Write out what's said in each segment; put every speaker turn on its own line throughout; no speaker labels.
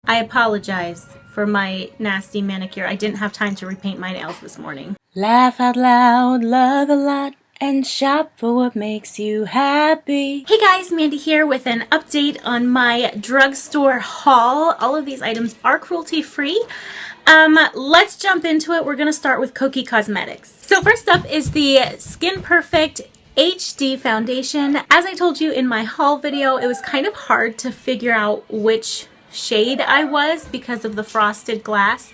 I apologize for my nasty manicure. I didn't have time to repaint my nails this morning.
Laugh out loud, love a lot, and shop for what makes you happy.
Hey guys, Mandy here with an update on my drugstore haul. All of these items are cruelty-free. Let's jump into it. We're going to start with Kokie Cosmetics. So first up is the Skin Perfect HD foundation. As I told you in my haul video, it was kind of hard to figure out which shade I was because of the frosted glass.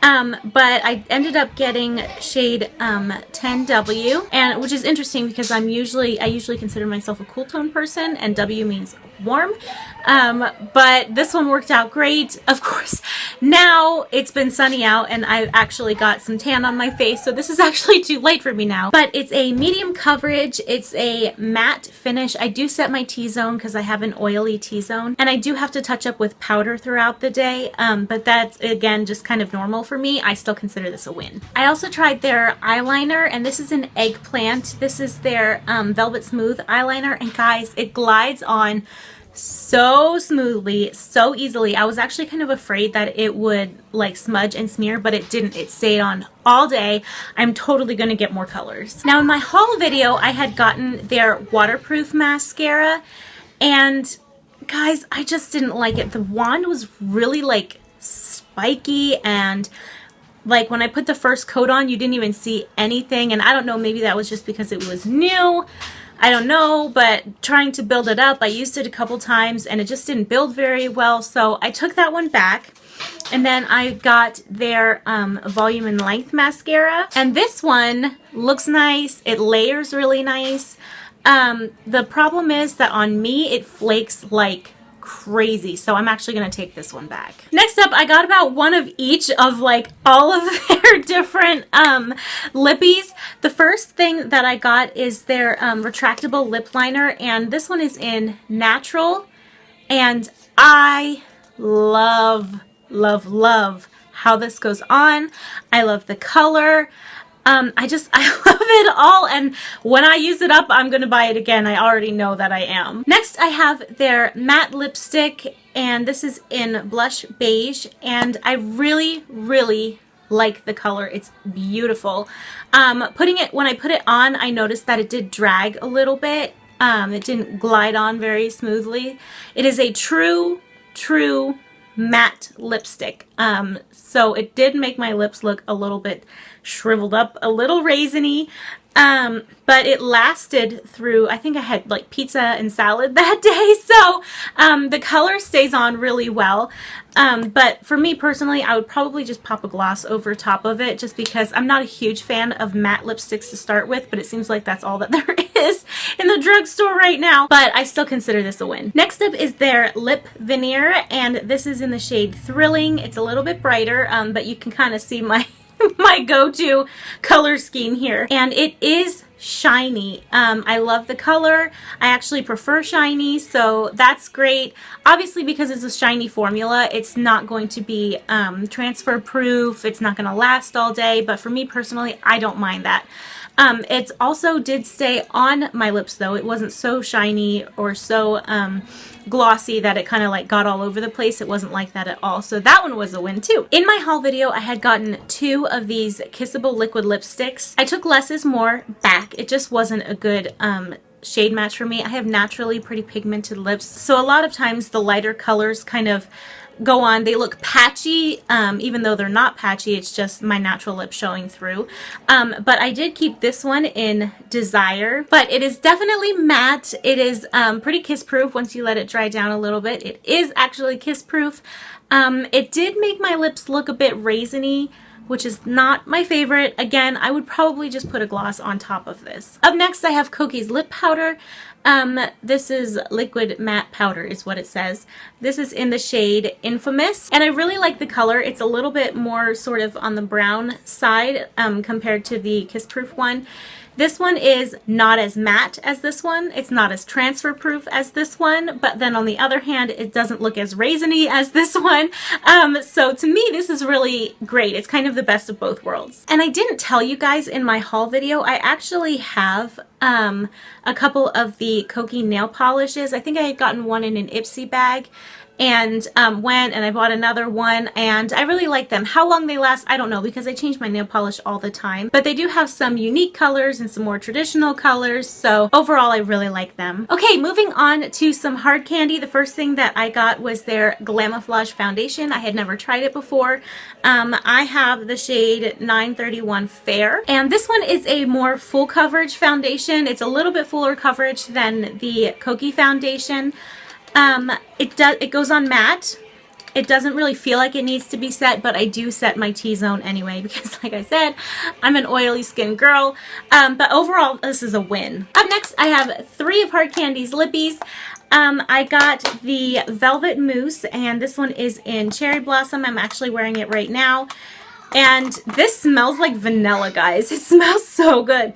But I ended up getting shade 10W, and which is interesting because I usually consider myself a cool tone person, and W means warm. But this one worked out great. Of course, now it's been sunny out and I've actually got some tan on my face, so this is actually too light for me now. But it's a medium coverage. It's a matte finish. I do set my T-zone because I have an oily T-zone, and I do have to touch up with powder throughout the day. But that's, again, just kind of normal for me. I still consider this a win. I also tried their eyeliner, and this is an Eggplant. This is their Velvet Smooth eyeliner, and guys, it glides on so smoothly, so easily. I was actually kind of afraid that it would like smudge and smear, but it didn't. It stayed on all day. I'm totally going to get more colors. Now in my haul video, I had gotten their waterproof mascara, and guys, I just didn't like it. The wand was really like spiky, and like when I put the first coat on, you didn't even see anything. And I don't know, maybe that was just because it was new. I don't know, but trying to build it up, I used it a couple times and it just didn't build very well. So I took that one back, and then I got their volume and length mascara. And this one looks nice. It layers really nice. The problem is that on me, it flakes like crazy, so I'm actually going to take this one back. Next up, I got about one of each of like all of their different lippies. The first thing that I got is their retractable lip liner, and this one is in Natural, and I love how this goes on. I love the color. I love it all, and when I use it up, I'm going to buy it again. I already know that I am. Next, I have their matte lipstick, and this is in Blush Beige, and I really like the color. It's beautiful. When I put it on, I noticed that it did drag a little bit. It didn't glide on very smoothly. It is a true matte lipstick. So it did make my lips look a little bit shriveled up, a little raisiny, but it lasted through, I think I had like pizza and salad that day, so the color stays on really well. But for me personally, I would probably just pop a gloss over top of it, just because I'm not a huge fan of matte lipsticks to start with, but it seems like that's all that there is in the drugstore right now. But I still consider this a win. Next up is their lip veneer, and this is in the shade Thrilling. It's a little bit brighter, but you can kind of see my my go-to color scheme here, and it is shiny. I love the color. I actually prefer shiny, so that's great. Obviously, because it's a shiny formula, it's not going to be transfer proof. It's not going to last all day, but for me personally, I don't mind that. It also did stay on my lips though. It wasn't so shiny or so glossy that it kind of like got all over the place. It wasn't like that at all. So that one was a win too. In my haul video, I had gotten 2 of these Kissable liquid lipsticks. I took less is more back. It just wasn't a good shade match for me. I have naturally pretty pigmented lips, so a lot of times the lighter colors kind of go on. They look patchy, even though they're not patchy. It's just my natural lip showing through. But I did keep this one in Desire, but it is definitely matte. It is pretty kiss proof once you let it dry down a little bit. It is actually kiss proof. It did make my lips look a bit raisiny, which is not my favorite. Again, I would probably just put a gloss on top of this. Up next, I have Kokie's lip powder. This is liquid matte powder is what it says. This is in the shade Infamous, and I really like the color. It's a little bit more sort of on the brown side compared to the Kiss Proof one. This one is not as matte as this one. It's not as transfer proof as this one, but then on the other hand, it doesn't look as raisiny as this one. So to me, this is really great. It's kind of the best of both worlds. And I didn't tell you guys in my haul video, I actually have a couple of the Kokie nail polishes. I think I had gotten one in an Ipsy bag. and went and I bought another one, and I really like them. How long they last, I don't know, because I change my nail polish all the time, but they do have some unique colors and some more traditional colors, so overall I really like them. Okay, moving on to some hard candy. The first thing that I got was their Glamoflauge foundation. I had never tried it before. I have the shade 931 Fair, and this one is a more full coverage foundation. It's a little bit fuller coverage than the Kokie foundation. It goes on matte. It doesn't really feel like it needs to be set, but I do set my T-zone anyway because, like I said, I'm an oily skin girl. But overall, this is a win. Up next, I have 3 of Hard Candy's lippies. I got the Velvet Mousse, and this one is in Cherry Blossom. I'm actually wearing it right now. And this smells like vanilla, guys. It smells so good.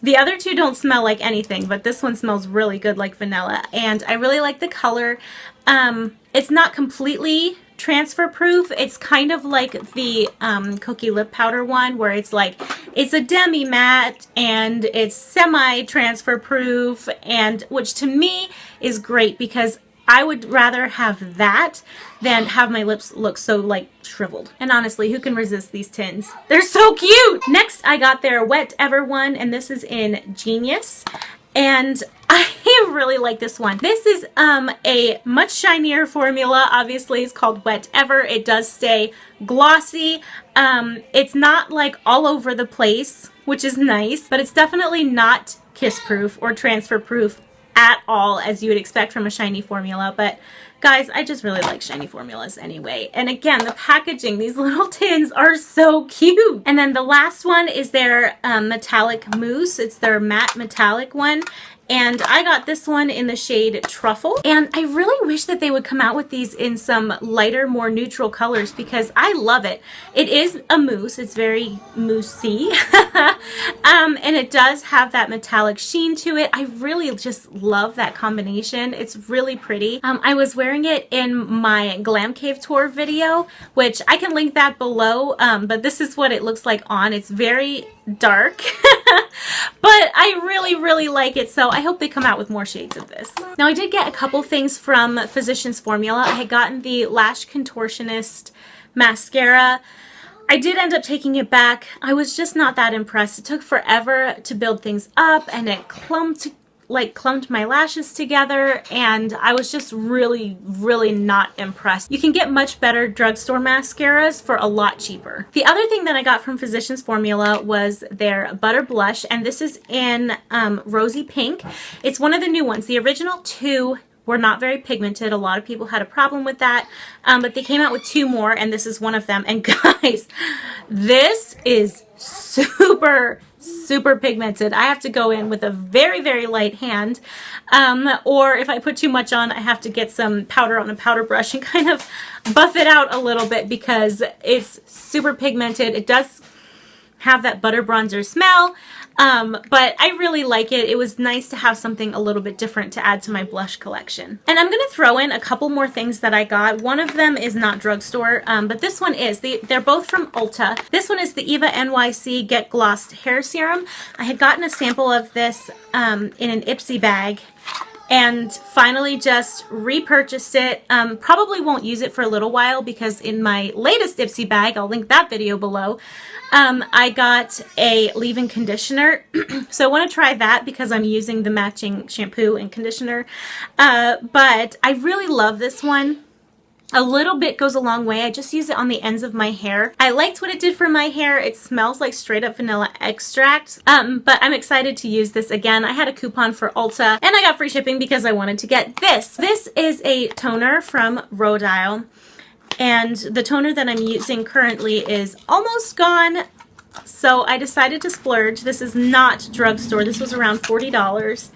The other 2 don't smell like anything, but this one smells really good like vanilla, and I really like the color. It's not completely transfer proof. It's kind of like the Kokie lip powder one, where it's like, it's a demi matte and it's semi transfer proof, and which to me is great because I would rather have that than have my lips look so like shriveled. And honestly, who can resist these tins? They're so cute! Next, I got their Wet Ever one, and this is in Genius. And I really like this one. This is a much shinier formula. Obviously, it's called Wet Ever. It does stay glossy. It's not like all over the place, which is nice, but it's definitely not kiss proof or transfer proof at all, as you would expect from a shiny formula. But guys, I just really like shiny formulas anyway. And again, the packaging, these little tins are so cute. And then the last one is their metallic mousse. It's their matte metallic one. And I got this one in the shade Truffle. And I really wish that they would come out with these in some lighter, more neutral colors because I love it. It is a mousse. It's very moussey. And it does have that metallic sheen to it. I really just love that combination. It's really pretty. I was wearing it in my Glam Cave Tour video, which I can link that below. But this is what it looks like on. It's very dark. But I really, really like it, so I hope they come out with more shades of this. Now, I did get a couple things from Physicians Formula. I had gotten the Lash Contortionist mascara. I did end up taking it back. I was just not that impressed. It took forever to build things up, and it clumped my lashes together, and I was just really, really not impressed. You can get much better drugstore mascaras for a lot cheaper. The other thing that I got from Physicians Formula was their Butter Blush, and this is in Rosy Pink. It's one of the new ones. The original 2 were not very pigmented. A lot of people had a problem with that, but they came out with 2 more, and this is one of them. And guys, this is super pigmented. I have to go in with a very, very light hand, or if I put too much on, I have to get some powder on a powder brush and kind of buff it out a little bit because it's super pigmented. It does have that butter bronzer smell, but I really like it. It was nice to have something a little bit different to add to my blush collection. And I'm going to throw in a couple more things that I got. One of them is not drugstore, but this one is. They're both from Ulta. This one is the Eva NYC Get Glossed Hair Serum. I had gotten a sample of this in an Ipsy bag, and finally just repurchased it. Probably won't use it for a little while because in my latest Ipsy bag, I'll link that video below, I got a leave-in conditioner. So I want to try that because I'm using the matching shampoo and conditioner. But I really love this one. A little bit goes a long way. I just use it on the ends of my hair. I liked what it did for my hair. It smells like straight up vanilla extract. But I'm excited to use this again. I had a coupon for Ulta and I got free shipping because I wanted to get this. This is a toner from Rodial. And the toner that I'm using currently is almost gone. So I decided to splurge. This is not drugstore. This was around $40.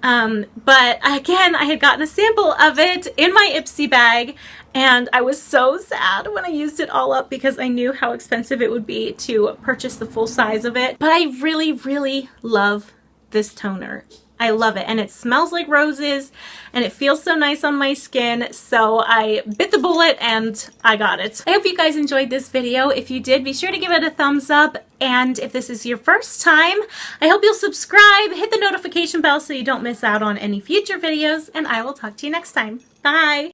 But again, I had gotten a sample of it in my Ipsy bag, and I was so sad when I used it all up because I knew how expensive it would be to purchase the full size of it. But I really, really love this toner. I love it, and it smells like roses, and it feels so nice on my skin, so I bit the bullet and I got it. I hope you guys enjoyed this video. If you did, be sure to give it a thumbs up, and if this is your first time, I hope you'll subscribe, hit the notification bell so you don't miss out on any future videos, and I will talk to you next time. Bye!